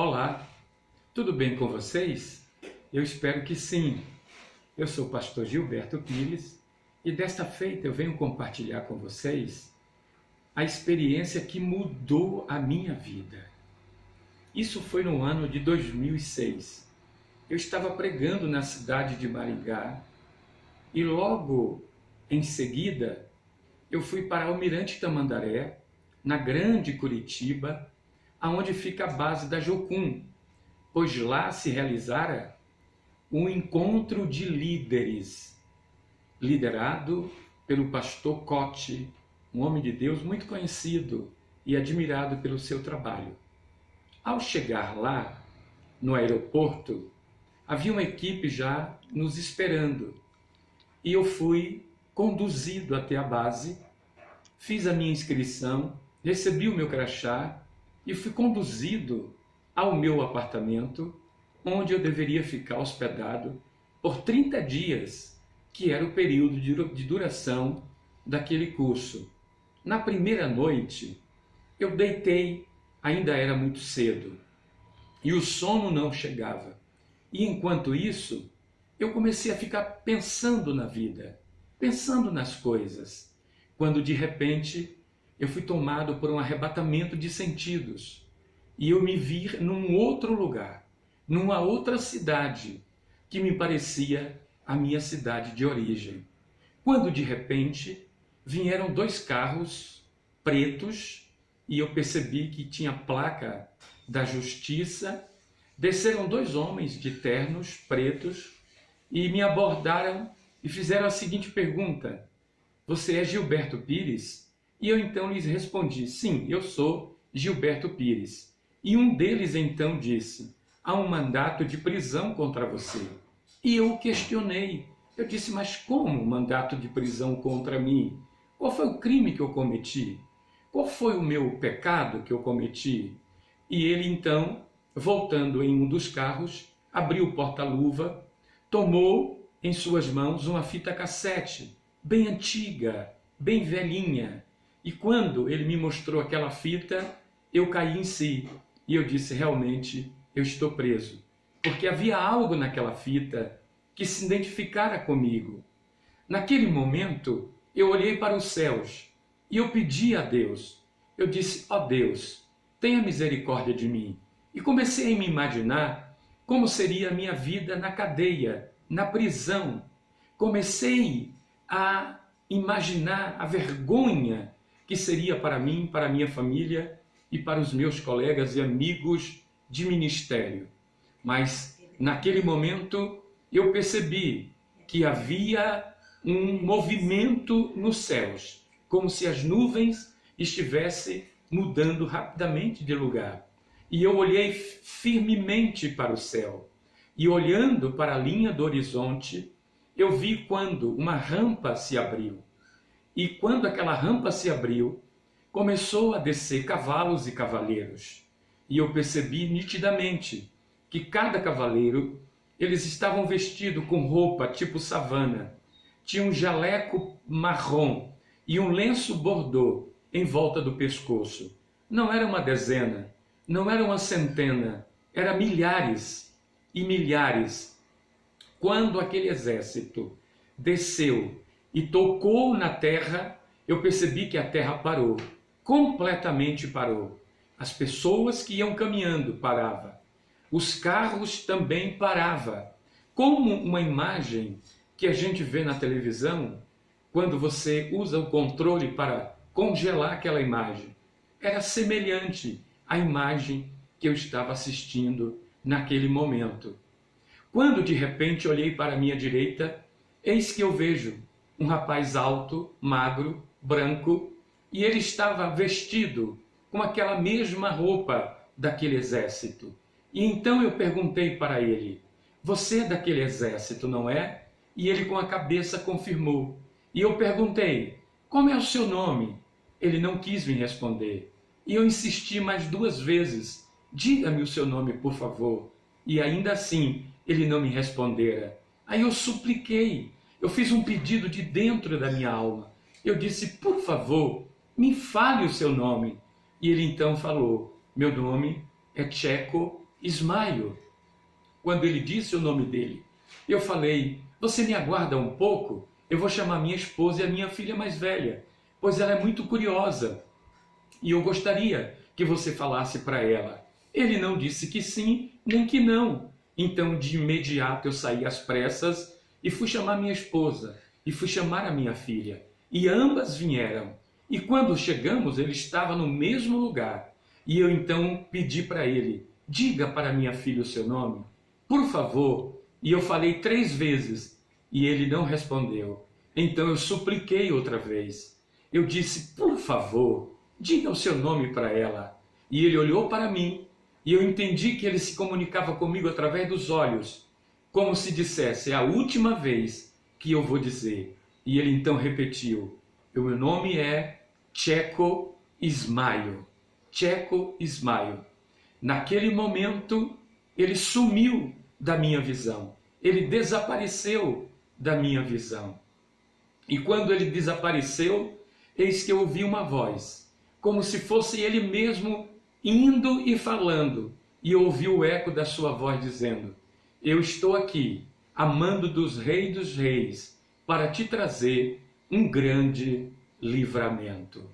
Olá, tudo bem com vocês? Eu espero que sim. Eu sou o pastor Gilberto Pires e desta feita eu venho compartilhar com vocês a experiência que mudou a minha vida. Isso foi no ano de 2006. Eu estava pregando na cidade de Maringá e logo em seguida eu fui para Almirante Tamandaré, na Grande Curitiba, aonde fica a base da Jocum, pois lá se realizara um encontro de líderes, liderado pelo pastor Cote, um homem de Deus muito conhecido e admirado pelo seu trabalho. Ao chegar lá, no aeroporto, havia uma equipe já nos esperando e eu fui conduzido até a base, fiz a minha inscrição, recebi o meu crachá e fui conduzido ao meu apartamento, onde eu deveria ficar hospedado por 30 dias, que era o período de duração daquele curso. Na primeira noite, eu deitei, ainda era muito cedo, e o sono não chegava. E enquanto isso, eu comecei a ficar pensando na vida, pensando nas coisas, quando de repente eu fui tomado por um arrebatamento de sentidos e eu me vi num outro lugar, numa outra cidade que me parecia a minha cidade de origem. Quando de repente vieram dois carros pretos e eu percebi que tinha placa da Justiça, desceram dois homens de ternos pretos e me abordaram e fizeram a seguinte pergunta: "Você é Gilberto Pires?" E eu então lhes respondi: "Sim, eu sou Gilberto Pires." E um deles então disse: "Há um mandato de prisão contra você." E eu o questionei. Eu disse: "Mas como mandato de prisão contra mim? Qual foi o crime que eu cometi? Qual foi o meu pecado que eu cometi?" E ele então, voltando em um dos carros, abriu o porta-luva, tomou em suas mãos uma fita cassete, bem antiga, bem velhinha. E quando ele me mostrou aquela fita, eu caí em si. E eu disse: realmente, eu estou preso. Porque havia algo naquela fita que se identificara comigo. Naquele momento, eu olhei para os céus e eu pedi a Deus. Eu disse: ó Deus, tenha misericórdia de mim. E comecei a me imaginar como seria a minha vida na cadeia, na prisão. Comecei a imaginar a vergonha que seria para mim, para a minha família e para os meus colegas e amigos de ministério. Mas naquele momento eu percebi que havia um movimento nos céus, como se as nuvens estivessem mudando rapidamente de lugar. E eu olhei firmemente para o céu. E olhando para a linha do horizonte, eu vi quando uma rampa se abriu. E quando aquela rampa se abriu, começou a descer cavalos e cavaleiros. E eu percebi nitidamente que cada cavaleiro, eles estavam vestidos com roupa tipo savana. Tinha um jaleco marrom e um lenço bordô em volta do pescoço. Não era uma dezena, não era uma centena, era milhares e milhares. Quando aquele exército desceu e tocou na terra, eu percebi que a terra parou, completamente parou. As pessoas que iam caminhando paravam, os carros também paravam, como uma imagem que a gente vê na televisão, quando você usa o controle para congelar aquela imagem. Era semelhante à imagem que eu estava assistindo naquele momento. Quando de repente olhei para a minha direita, eis que eu vejo um rapaz alto, magro, branco, e ele estava vestido com aquela mesma roupa daquele exército. E então eu perguntei para ele: "Você é daquele exército, não é?" E ele com a cabeça confirmou. E eu perguntei: "Como é o seu nome?" Ele não quis me responder. E eu insisti mais 2 vezes: "Diga-me o seu nome, por favor." E ainda assim ele não me respondera. Aí eu supliquei, eu fiz um pedido de dentro da minha alma. Eu disse: "Por favor, me fale o seu nome." E ele então falou: "Meu nome é Checo Ismaio, quando ele disse o nome dele. Eu falei, você me aguarda um pouco? Eu vou chamar minha esposa e a minha filha mais velha, pois ela é muito curiosa e eu gostaria que você falasse para ela. Ele não disse que sim, nem que não. Então, de imediato, eu saí às pressas e fui chamar minha esposa e fui chamar a minha filha. E ambas vieram. E quando chegamos, ele estava no mesmo lugar. E eu então pedi para ele, diga para minha filha o seu nome, por favor. E eu falei 3 vezes e ele não respondeu. Então eu supliquei outra vez. Eu disse, por favor, diga o seu nome para ela. E ele olhou para mim e eu entendi que ele se comunicava comigo através dos olhos, como se dissesse, é a última vez que eu vou dizer. E ele então repetiu, o meu nome é Checo Ismaio. Checo Ismaio. Naquele momento, ele sumiu da minha visão. Ele desapareceu da minha visão. E quando ele desapareceu, eis que eu ouvi uma voz, como se fosse ele mesmo indo e falando. E eu ouvi o eco da sua voz dizendo, eu estou aqui, amando dos reis, para te trazer um grande livramento.